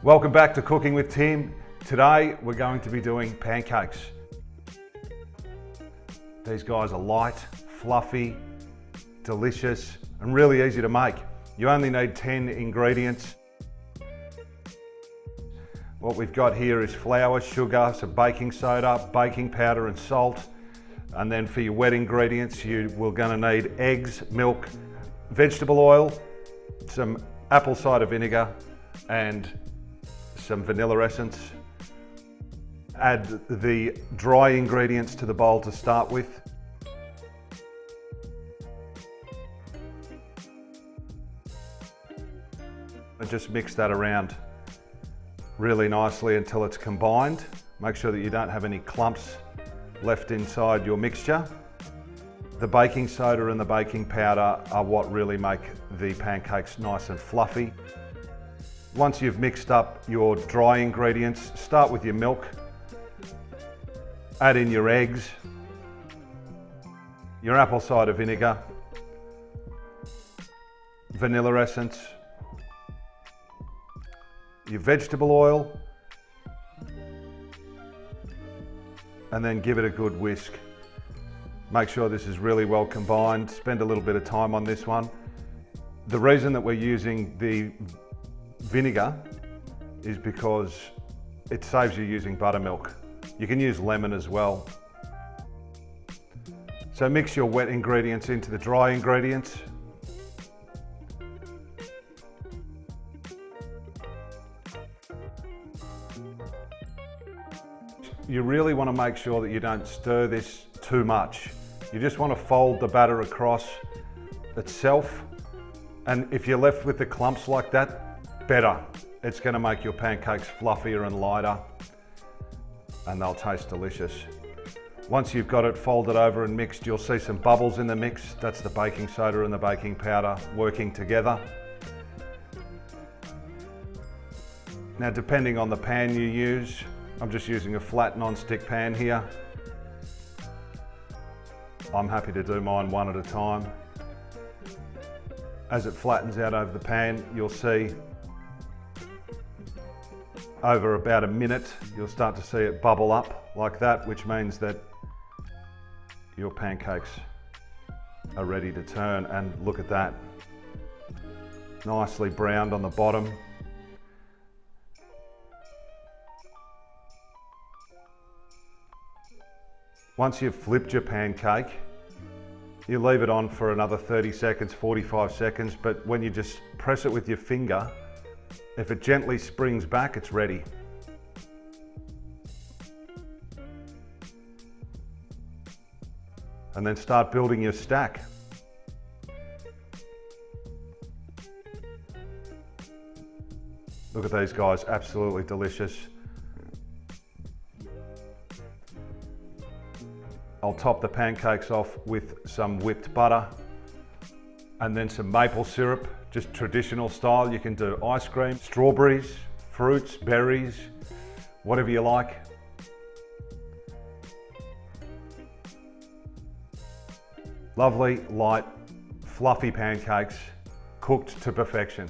Welcome back to Cooking with Tim. Today we're going to be doing pancakes. These guys are light, fluffy, delicious, and really easy to make. You only need 10 ingredients. What we've got here is flour, sugar, some baking soda, baking powder and salt. And then for your wet ingredients, we're going to need eggs, milk, vegetable oil, some apple cider vinegar, and some vanilla essence. Add the dry ingredients to the bowl to start with. And just mix that around really nicely until it's combined. Make sure that you don't have any clumps left inside your mixture. The baking soda and the baking powder are what really make the pancakes nice and fluffy. Once you've mixed up your dry ingredients, start with your milk. Add in your eggs, your apple cider vinegar, vanilla essence, your vegetable oil, and then give it a good whisk. Make sure this is really well combined. Spend a little bit of time on this one. The reason that we're using the vinegar is because it saves you using buttermilk. You can use lemon as well. So mix your wet ingredients into the dry ingredients. You really want to make sure that you don't stir this too much. You just want to fold the batter across itself. And if you're left with the clumps like that, better. It's going to make your pancakes fluffier and lighter, and they'll taste delicious. Once you've got it folded over and mixed, you'll see some bubbles in the mix. That's the baking soda and the baking powder working together. Now, depending on the pan you use, I'm just using a flat non-stick pan here. I'm happy to do mine one at a time. As it flattens out over the pan, you'll see over about a minute, you'll start to see it bubble up like that, which means that your pancakes are ready to turn. And look at that, nicely browned on the bottom. Once you've flipped your pancake, you leave it on for another 30 seconds, 45 seconds, but when you just press it with your finger, if it gently springs back, it's ready. And then start building your stack. Look at these guys, absolutely delicious. I'll top the pancakes off with some whipped butter and then some maple syrup, just traditional style. You can do ice cream, strawberries, fruits, berries, whatever you like. Lovely, light, fluffy pancakes, cooked to perfection.